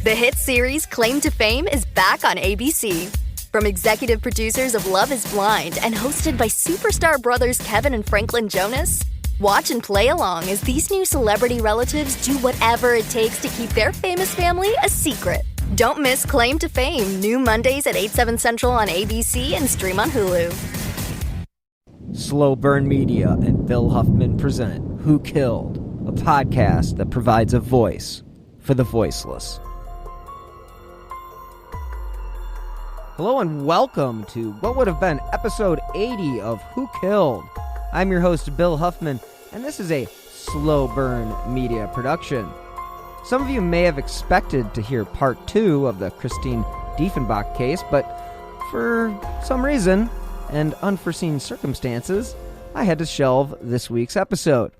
The hit series Claim to Fame is back on ABC. From executive producers of Love is Blind and hosted by superstar brothers Kevin and Franklin Jonas, watch and play along as these new celebrity relatives do whatever it takes to keep their famous family a secret. Don't miss Claim to Fame, new Mondays at 8/7 Central on ABC and stream on Hulu. Slow Burn Media and Bill Huffman present Who Killed, a podcast that provides a voice for the voiceless. Hello and welcome to what would have been episode 80 of Who Killed. I'm your host, Bill Huffman, and this is a Slow Burn Media production. Some of you may have expected to hear part 2 of the Christine Deifenbach case, but for some reason and unforeseen circumstances, I had to shelve this week's episode.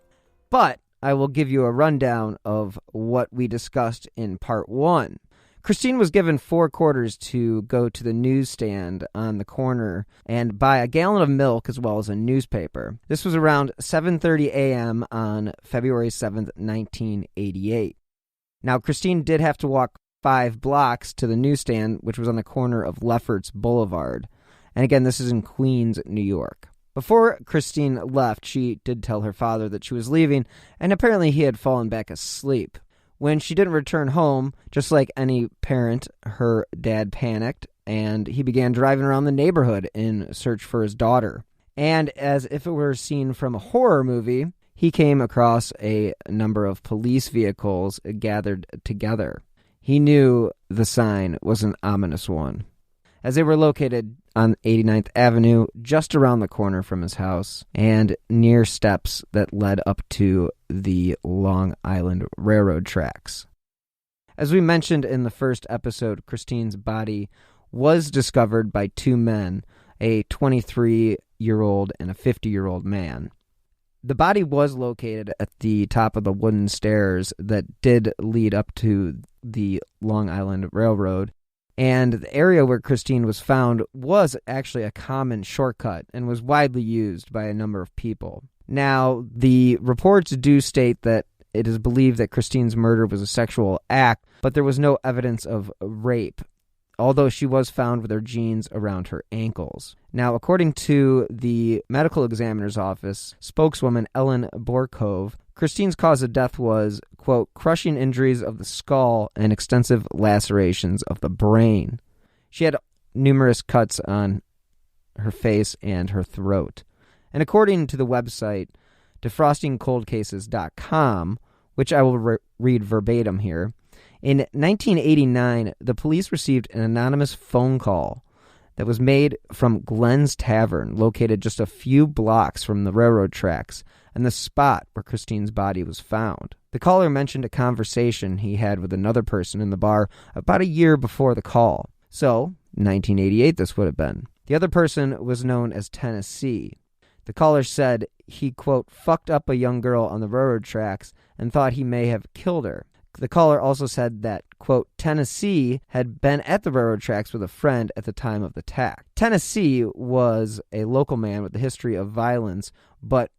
But I will give you a rundown of what we discussed in part 1. Christine was given 4 quarters to go to the newsstand on the corner and buy a gallon of milk as well as a newspaper. This was around 7:30 a.m. on February 7th, 1988. Now, Christine did have to walk 5 blocks to the newsstand, which was on the corner of Lefferts Boulevard. And again, this is in Queens, New York. Before Christine left, she did tell her father that she was leaving, and apparently he had fallen back asleep. When she didn't return home, just like any parent, her dad panicked, and he began driving around the neighborhood in search for his daughter. And as if it were a scene from a horror movie, he came across a number of police vehicles gathered together. He knew the sign was an ominous one, as they were located on 89th Avenue, just around the corner from his house, and near steps that led up to the Long Island Railroad tracks. As we mentioned in the first episode, Christine's body was discovered by 2 men, a 23-year-old and a 50-year-old man. The body was located at the top of the wooden stairs that did lead up to the Long Island Railroad, and the area where Christine was found was actually a common shortcut and was widely used by a number of people. Now, the reports do state that it is believed that Christine's murder was a sexual act, but there was no evidence of rape, although she was found with her jeans around her ankles. Now, according to the medical examiner's office spokeswoman Ellen Borkove, Christine's cause of death was, quote, crushing injuries of the skull and extensive lacerations of the brain. She had numerous cuts on her face and her throat. And according to the website defrostingcoldcases.com, which I will read verbatim here, in 1989, the police received an anonymous phone call that was made from Glenn's Tavern, located just a few blocks from the railroad tracks and the spot where Christine's body was found. The caller mentioned a conversation he had with another person in the bar about a year before the call. So, 1988 this would have been. The other person was known as Tennessee. The caller said he, quote, fucked up a young girl on the railroad tracks and thought he may have killed her. The caller also said that, quote, Tennessee had been at the railroad tracks with a friend at the time of the attack. Tennessee was a local man with a history of violence, but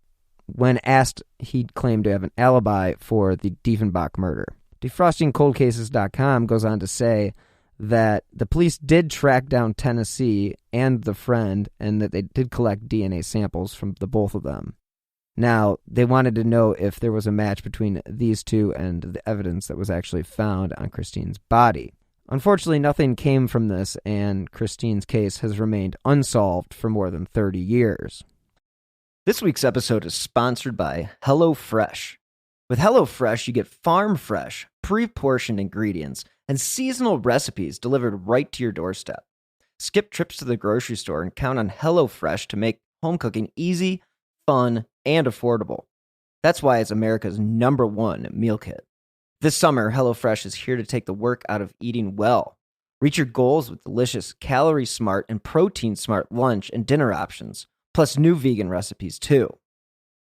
when asked, he claimed to have an alibi for the Deifenbach murder. DefrostingColdCases.com goes on to say that the police did track down Tennessee and the friend, and that they did collect DNA samples from the both of them. Now, they wanted to know if there was a match between these two and the evidence that was actually found on Christine's body. Unfortunately, nothing came from this, and Christine's case has remained unsolved for more than 30 years. This week's episode is sponsored by HelloFresh. With HelloFresh, you get farm-fresh, pre-portioned ingredients and seasonal recipes delivered right to your doorstep. Skip trips to the grocery store and count on HelloFresh to make home cooking easy, fun, and affordable. That's why it's America's #1 meal kit. This summer, HelloFresh is here to take the work out of eating well. Reach your goals with delicious, calorie-smart, and protein-smart lunch and dinner options, plus new vegan recipes, too.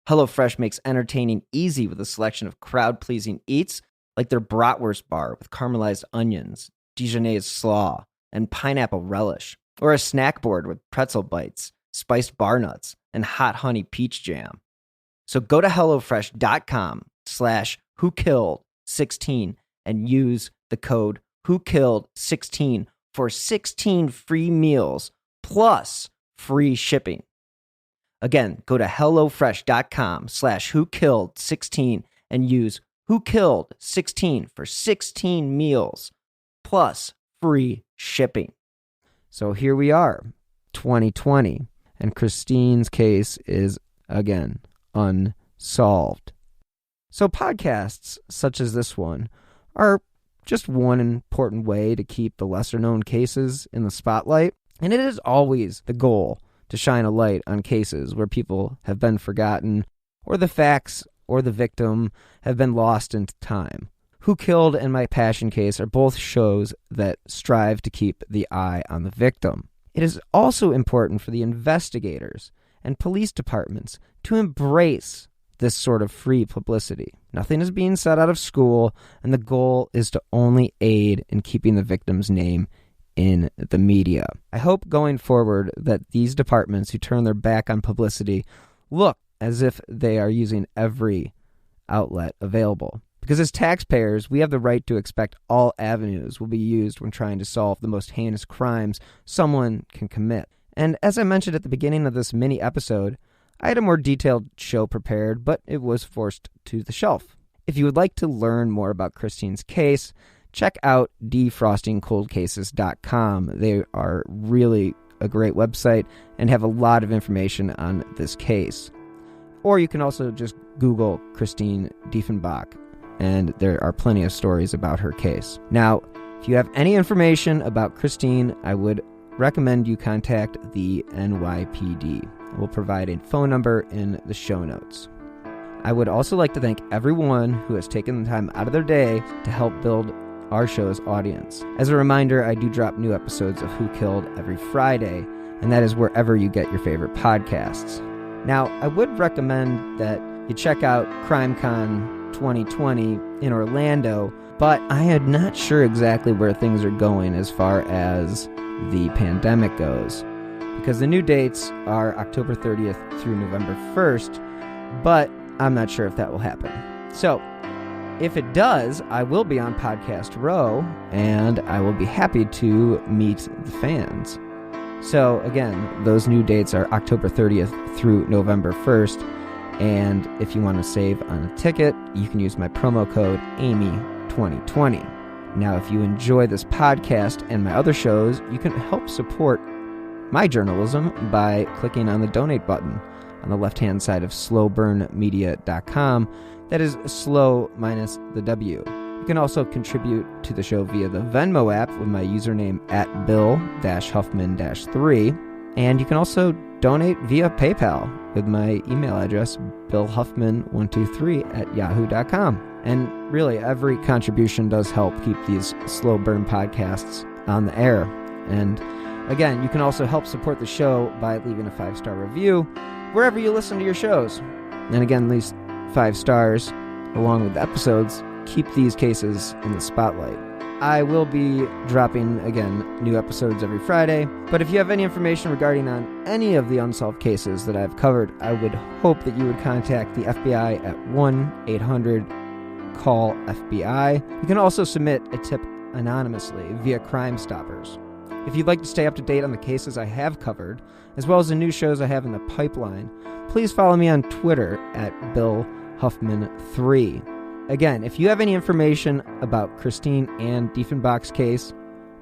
HelloFresh makes entertaining easy with a selection of crowd-pleasing eats like their bratwurst bar with caramelized onions, Dijonnaise slaw, and pineapple relish, or a snack board with pretzel bites, spiced bar nuts, and hot honey peach jam. So go to HelloFresh.com/whokilled16 and use the code Who Killed 16 for 16 free meals plus free shipping. Again, go to HelloFresh.com/WhoKilled16 and use Who Killed 16 for 16 meals plus free shipping. So here we are, 2020, and Christine's case is, again, unsolved. So podcasts such as this one are just one important way to keep the lesser-known cases in the spotlight, and it is always the goal to shine a light on cases where people have been forgotten or the facts or the victim have been lost into time. Who Killed and My Passion Case are both shows that strive to keep the eye on the victim. It is also important for the investigators and police departments to embrace this sort of free publicity. Nothing is being said out of school, and the goal is to only aid in keeping the victim's name in the media. I hope going forward that these departments who turn their back on publicity look as if they are using every outlet available. Because as taxpayers, we have the right to expect all avenues will be used when trying to solve the most heinous crimes someone can commit. And as I mentioned at the beginning of this mini episode, I had a more detailed show prepared, but it was forced to the shelf. If you would like to learn more about Christine's case, check out defrostingcoldcases.com. They are really a great website and have a lot of information on this case. Or you can also just Google Christine Deifenbach, and there are plenty of stories about her case. Now, if you have any information about Christine, I would recommend you contact the NYPD. We'll provide a phone number in the show notes. I would also like to thank everyone who has taken the time out of their day to help build our show's audience. As a reminder, I do drop new episodes of Who Killed every Friday, and that is wherever you get your favorite podcasts. Now, I would recommend that you check out CrimeCon 2020 in Orlando, but I am not sure exactly where things are going as far as the pandemic goes, because the new dates are October 30th through November 1st, but I'm not sure if that will happen. So, if it does, I will be on Podcast Row, and I will be happy to meet the fans. So, again, those new dates are October 30th through November 1st, and if you want to save on a ticket, you can use my promo code AMY2020. Now, if you enjoy this podcast and my other shows, you can help support my journalism by clicking on the donate button on the left-hand side of slowburnmedia.com. That is slow minus the W. You can also contribute to the show via the Venmo app with my username @Bill-Huffman-3. And you can also donate via PayPal with my email address, billhuffman123@yahoo.com. And really, every contribution does help keep these slow burn podcasts on the air. And again, you can also help support the show by leaving a 5-star review wherever you listen to your shows. And again, these 5 stars, along with the episodes, keep these cases in the spotlight. I will be dropping, again, new episodes every Friday, but if you have any information regarding on any of the unsolved cases that I've covered, I would hope that you would contact the FBI at 1-800-CALL-FBI. You can also submit a tip anonymously via Crime Stoppers. If you'd like to stay up to date on the cases I have covered, as well as the new shows I have in the pipeline, please follow me on Twitter at BillHuffman3. Again, if you have any information about Christine Ann Deifenbach's case,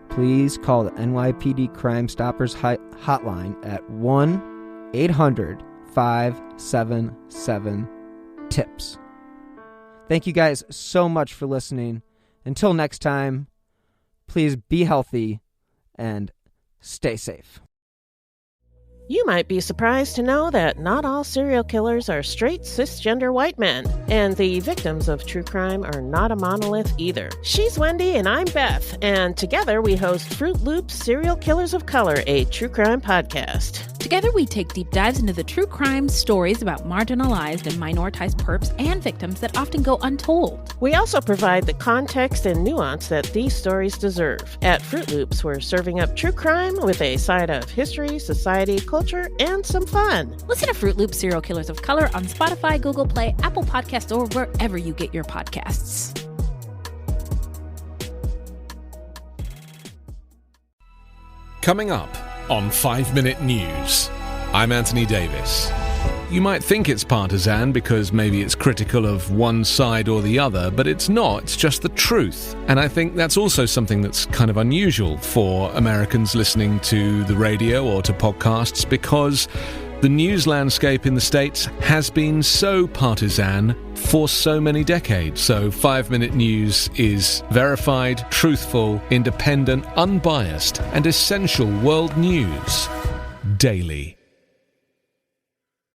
please call the NYPD Crime Stoppers hotline at 1-800-577-TIPS. Thank you guys so much for listening. Until next time, please be healthy and stay safe. You might be surprised to know that not all serial killers are straight cisgender white men, and the victims of true crime are not a monolith either. She's Wendy and I'm Beth, and together we host Fruit Loops Serial Killers of Color, a true crime podcast. Together we take deep dives into the true crime stories about marginalized and minoritized perps and victims that often go untold. We also provide the context and nuance that these stories deserve. At Fruit Loops, we're serving up true crime with a side of history, society, culture, and some fun. Listen to Fruit Loops Serial Killers of Color on Spotify, Google Play, Apple Podcasts, or wherever you get your podcasts. Coming up on 5 Minute News, I'm Anthony Davis. You might think it's partisan because maybe it's critical of one side or the other, but it's not. It's just the truth. And I think that's also something that's kind of unusual for Americans listening to the radio or to podcasts, because the news landscape in the States has been so partisan for so many decades. So 5 Minute News is verified, truthful, independent, unbiased, and essential world news daily.